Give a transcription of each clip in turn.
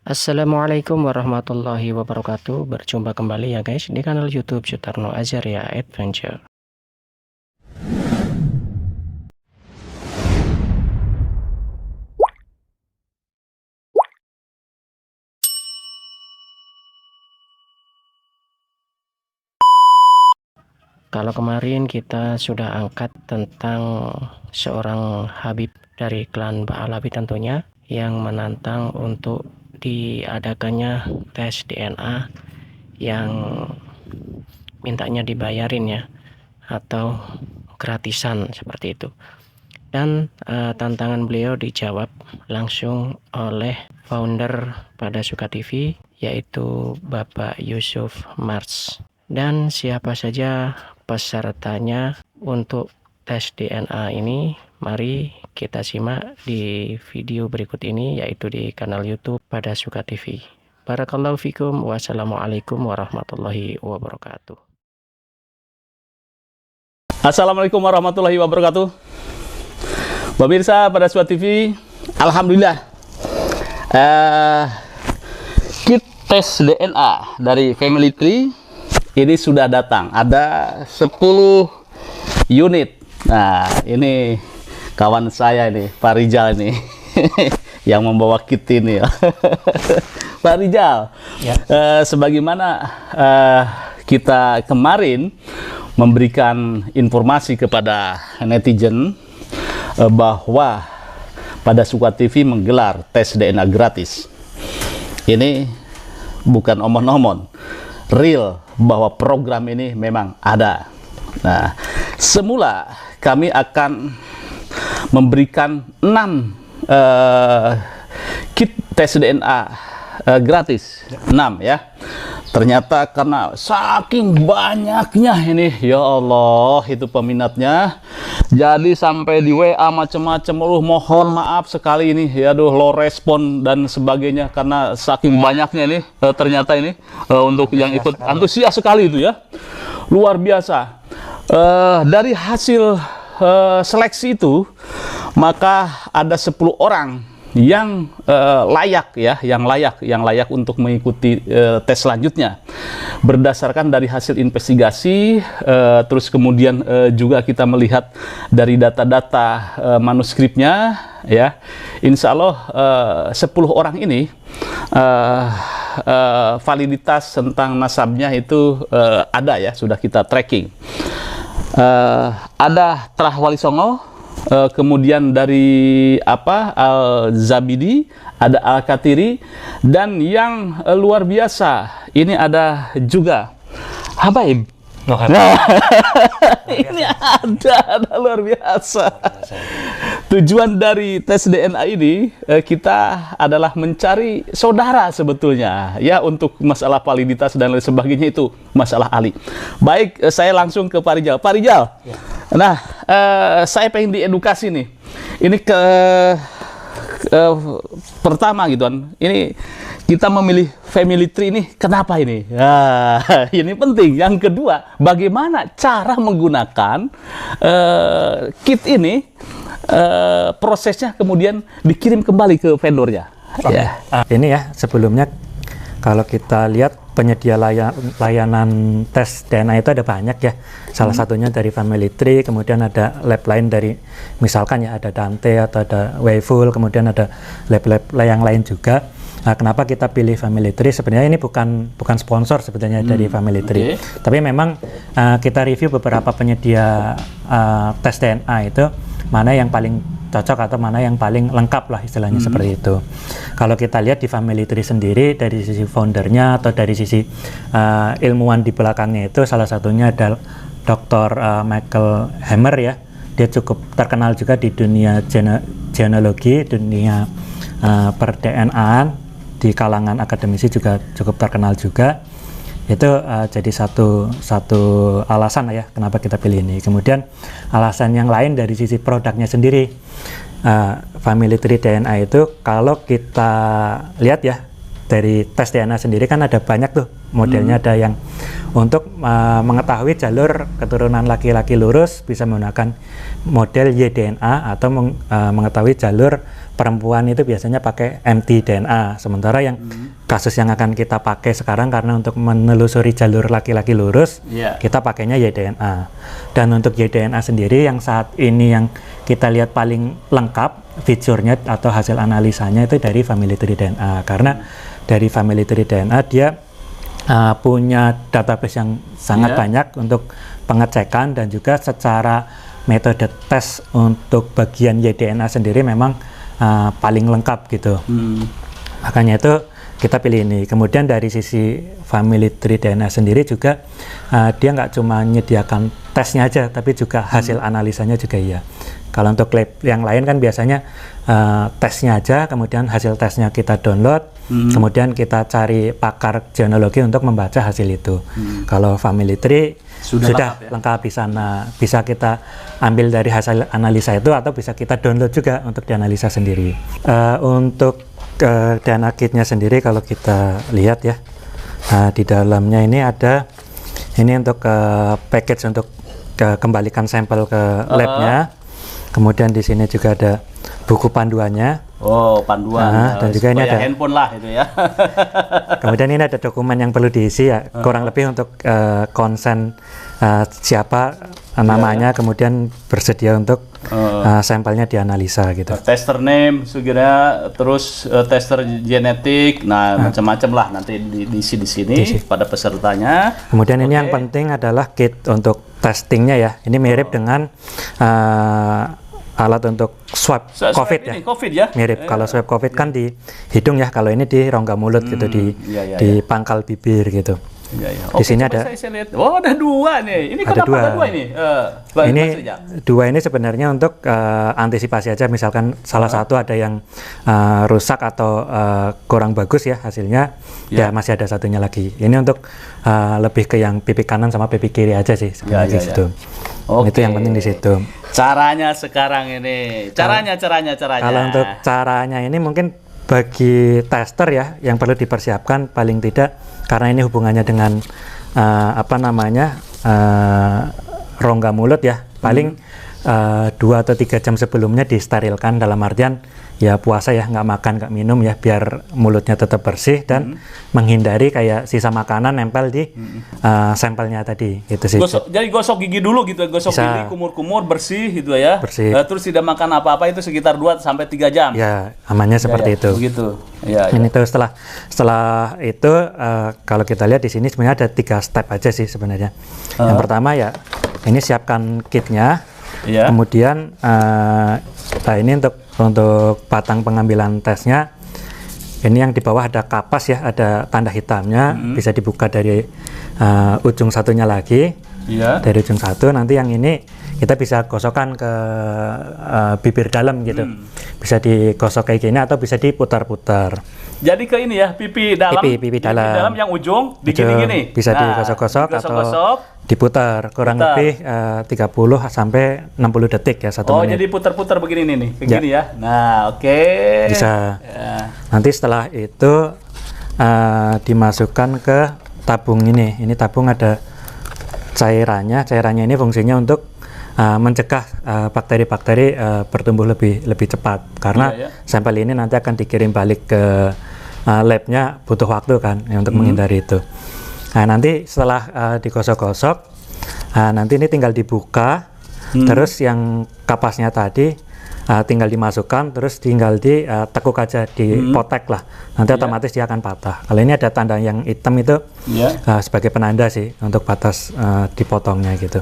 Assalamualaikum warahmatullahi wabarakatuh. Berjumpa kembali ya guys di kanal YouTube Sutarno Azaria Adventure. Kalau kemarin kita sudah angkat tentang seorang Habib dari klan Ba'alawi tentunya yang menantang untuk diadakannya tes DNA yang mintanya dibayarin ya, atau gratisan seperti itu. Dan tantangan beliau dijawab langsung oleh founder pada Suka TV, yaitu Bapak Yusuf Mars. Dan siapa saja pesertanya untuk tes DNA ini, mari kita simak di video berikut ini, yaitu di kanal YouTube pada Suka TV. Barakallahu fikum. Wassalamualaikum warahmatullahi wabarakatuh. Assalamualaikum warahmatullahi wabarakatuh. Pemirsa pada Suka TV, alhamdulillah kit tes DNA dari Family Tree ini sudah datang. Ada 10 unit. Nah, ini kawan saya ini, Pak Rizal ini yang membawa kit ini. Pak Rizal, ya. Sebagaimana kita kemarin memberikan informasi kepada netizen bahwa pada Suka TV menggelar tes DNA gratis. Ini bukan omon-omon, real bahwa program ini memang ada. Nah, semula kami akan memberikan 6 kit tes DNA gratis, 6 ya. Ternyata karena saking banyaknya ini, ya Allah, itu peminatnya, jadi sampai di WA macam-macam. Mohon maaf sekali ini, ya low respon dan sebagainya karena saking banyaknya ini. Ternyata ini untuk yang ikut antusias sekali itu ya, luar biasa. Dari hasil seleksi itu, maka ada 10 orang yang layak ya, yang layak untuk mengikuti tes selanjutnya berdasarkan dari hasil investigasi. Terus kemudian juga kita melihat dari data-data manuskripnya ya. Insya Allah 10 orang ini validitas tentang nasabnya itu ada ya, sudah kita tracking. Ada Trah Wali Songo, kemudian dari Al-Zabidi, ada Al-Katiri, dan yang luar biasa ini ada juga Habaib. Ini ada luar biasa. Tujuan dari tes DNA ini kita adalah mencari saudara sebetulnya ya, untuk masalah validitas dan lain sebagainya, itu masalah ahli. Baik, saya langsung ke Pak Rizal. Pak Rizal, ya. Nah, saya pengen diedukasi nih. Ini pertama gitu kan. Ini kita memilih Family Tree ini kenapa ini? Nah, ini penting. Yang kedua, bagaimana cara menggunakan kit ini, prosesnya kemudian dikirim kembali ke vendornya. Ya. Ini ya, sebelumnya kalau kita lihat penyedia layanan tes DNA itu ada banyak ya. Salah satunya dari Family Tree, kemudian ada lab lain dari, misalkan ya, ada Dante atau ada Wayful, kemudian ada lab-lab yang lain juga. Nah, kenapa kita pilih Family Tree? Sebenarnya ini bukan sponsor sebetulnya dari Family Tree. Okay. Tapi memang kita review beberapa penyedia tes DNA itu, mana yang paling cocok atau mana yang paling lengkap lah istilahnya, seperti itu. Kalau kita lihat di Family Tree sendiri, dari sisi foundernya atau dari sisi ilmuwan di belakangnya itu, salah satunya adalah Dr. Michael Hammer ya. Dia cukup terkenal juga di dunia genealogi, dunia per-DNA-an, di kalangan akademisi juga cukup terkenal juga. Itu jadi satu alasan ya kenapa kita pilih ini. Kemudian alasan yang lain dari sisi produknya sendiri, Family Tree DNA itu kalau kita lihat ya, dari tes DNA sendiri kan ada banyak tuh modelnya. Ada yang untuk mengetahui jalur keturunan laki-laki lurus bisa menggunakan model YDNA, atau mengetahui jalur perempuan itu biasanya pakai mtDNA. Sementara yang kasus yang akan kita pakai sekarang, karena untuk menelusuri jalur laki-laki lurus, kita pakainya YDNA. Dan untuk YDNA sendiri yang saat ini yang kita lihat paling lengkap fiturnya atau hasil analisanya itu dari family tree DNA. Karena dari family tree DNA dia punya database yang sangat banyak untuk pengecekan, dan juga secara metode tes untuk bagian YDNA sendiri memang paling lengkap gitu. Makanya itu kita pilih ini. Kemudian dari sisi family tree DNA sendiri juga dia nggak cuma menyediakan tesnya aja, tapi juga hasil analisanya juga iya. Kalau untuk lab yang lain kan biasanya tesnya aja, kemudian hasil tesnya kita download, kemudian kita cari pakar genealogi untuk membaca hasil itu. Kalau family tree sudah lengkap di sana, bisa kita ambil dari hasil analisa itu, atau bisa kita download juga untuk dianalisa sendiri. Untuk DNA kitnya sendiri kalau kita lihat ya, di dalamnya ini ada ini untuk package untuk kembalikan sampel ke labnya. Kemudian di sini juga ada buku panduannya. Oh, panduan. Dan juga ini ada handphone lah itu ya. Kemudian ini ada dokumen yang perlu diisi ya, kurang lebih untuk konsen siapa namanya, kemudian bersedia untuk sampelnya dianalisa gitu. Tester name, segera, terus tester genetik, macam-macam lah nanti diisi di sini pada pesertanya. Kemudian ini yang penting adalah kit untuk testingnya ya. Ini mirip dengan alat untuk swab COVID ya. COVID ya. Mirip. Kalau swab COVID kan di hidung ya, kalau ini di rongga mulut gitu, di pangkal bibir gitu. Di sini ada. Saya lihat. Oh, ada dua nih. Ini ada kenapa ada dua ini? Ini dua ini sebenarnya untuk antisipasi aja. Misalkan salah satu ada yang rusak atau kurang bagus ya hasilnya, ya masih ada satunya lagi. Ini untuk lebih ke yang pipi kanan sama pipi kiri aja sih sebenarnya di situ. Itu yang penting di situ. Caranya sekarang ini. Caranya. Kalau untuk caranya ini mungkin bagi tester ya yang perlu dipersiapkan paling tidak, karena ini hubungannya dengan rongga mulut ya, paling 2 atau 3 jam sebelumnya disterilkan, dalam artian ya puasa ya, nggak makan nggak minum ya, biar mulutnya tetap bersih dan menghindari kayak sisa makanan nempel di sampelnya tadi gitu sih. Jadi gosok gigi dulu gitu, gosok gigi, kumur-kumur, bersih gitu ya. Bersih. Terus tidak makan apa-apa itu sekitar 2 sampai 3 jam. Ya, amannya seperti itu. Begitu. Ya. Ini tuh setelah itu kalau kita lihat di sini sebenarnya ada 3 step aja sih sebenarnya. Yang pertama ya ini siapkan kitnya. Kemudian ini untuk batang pengambilan tesnya, ini yang di bawah ada kapas ya, ada tanda hitamnya, bisa dibuka dari ujung satunya lagi, dari ujung satu. Nanti yang ini kita bisa gosokkan ke bibir dalam gitu, bisa digosok kayak gini atau bisa diputar-putar. Jadi ke ini ya, pipi dalam, pipi dalam yang ujung digini-gini, bisa digosok-gosok atau diputar kurang lebih 30 sampai 60 detik ya, 1 menit. Jadi putar-putar begini nih, begini ya. Nah, bisa. Nanti setelah itu dimasukkan ke tabung ini. Ini tabung ada cairannya. Cairannya ini fungsinya untuk mencegah bakteri-bakteri bertumbuh lebih cepat, karena sampel ini nanti akan dikirim balik ke labnya, butuh waktu kan ya, untuk menghindari itu. Nah, nanti setelah digosok-gosok, nanti ini tinggal dibuka, terus yang kapasnya tadi tinggal dimasukkan, terus tinggal ditekuk aja, dipotek lah, nanti otomatis dia akan patah. Kalau ini ada tanda yang hitam itu sebagai penanda sih untuk batas dipotongnya gitu.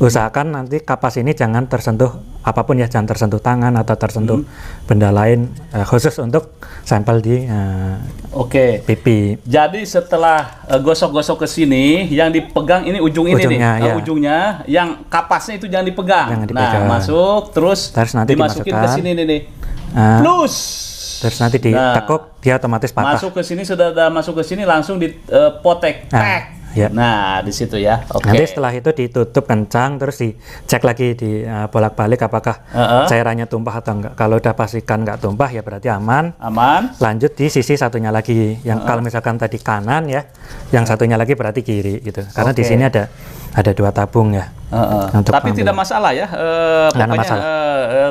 Usahakan nanti kapas ini jangan tersentuh apapun ya, jangan tersentuh tangan atau tersentuh benda lain, khusus untuk sampel di pipi. Jadi setelah gosok-gosok ke sini, yang dipegang ini ujungnya, yang kapasnya itu jangan dipegang. Masuk terus nanti dimasukin ke sini nih. Plus terus nanti ditekuk, dia otomatis patah. Masuk ke sini, sudah masuk ke sini langsung dipotek. Ya. Nah, di situ ya. Oke. Nanti setelah itu ditutup kencang, terus dicek lagi di bolak-balik apakah cairannya tumpah atau enggak. Kalau udah pastikan enggak tumpah ya berarti aman. Aman. Lanjut di sisi satunya lagi. Yang kalau misalkan tadi kanan ya, yang satunya lagi berarti kiri gitu. Karena di sini ada 2 tabung ya. Untuk Tapi ngambil. tidak masalah ya. Nggak ada Pokoknya masalah.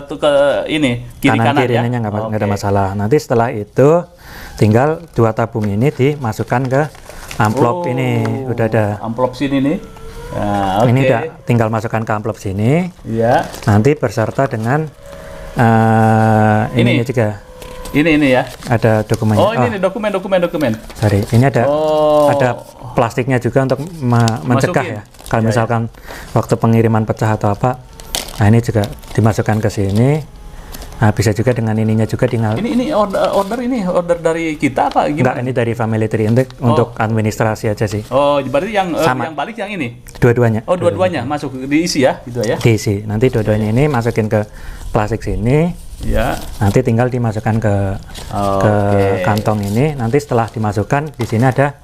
tuh ke ini kiri kanan kiri ya. ininya nggak ada masalah. Nanti setelah itu tinggal 2 tabung ini dimasukkan ke amplop ini. Udah ada. Amplop sini nih. Nah, Ini oke. udah tinggal masukkan ke amplop sini. Iya. Nanti berserta dengan ininya juga. Ini ya. Ada dokumennya. Oh, ini nih dokumen. Sorry, ini ada Oh. ada plastiknya juga untuk mencegah Masukin. ya. Kalau misalkan waktu pengiriman pecah atau apa, nah ini juga dimasukkan ke sini. Nah, bisa juga dengan ininya juga tinggal. Ini order dari kita apa Enggak, gimana? ini dari Family Tree untuk administrasi aja sih. Oh, berarti yang Sama. yang balik yang ini. Dua-duanya. Oh, dua-duanya masuk diisi ya, gitu ya. Diisi. Nanti dua-duanya ini masukin ke plastik sini. Ya. Nanti tinggal dimasukkan ke Oke. kantong ini. Nanti setelah dimasukkan di sini ada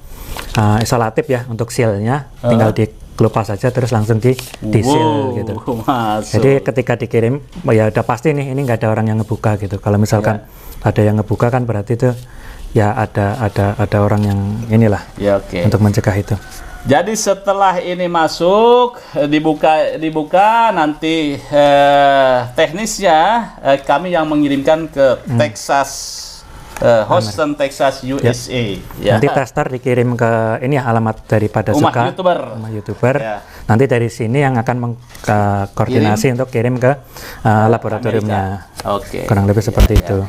isolatif ya untuk sealnya. Tinggal dikelupas saja terus langsung di seal gitu. Masuk. Jadi ketika dikirim, ya udah pasti nih ini nggak ada orang yang ngebuka gitu. Kalau misalkan ada yang ngebuka kan berarti itu ya ada orang yang inilah Ya, oke. untuk mencegah itu. Jadi setelah ini masuk dibuka nanti teknisnya kami yang mengirimkan ke Texas Houston, Texas, USA. Ya. Nanti tester dikirim ke ini ya alamat daripada Rumah suka YouTuber. rumah YouTuber. Ya. Nanti dari sini yang akan koordinasi untuk kirim ke laboratoriumnya. Oke. Kurang lebih seperti itu.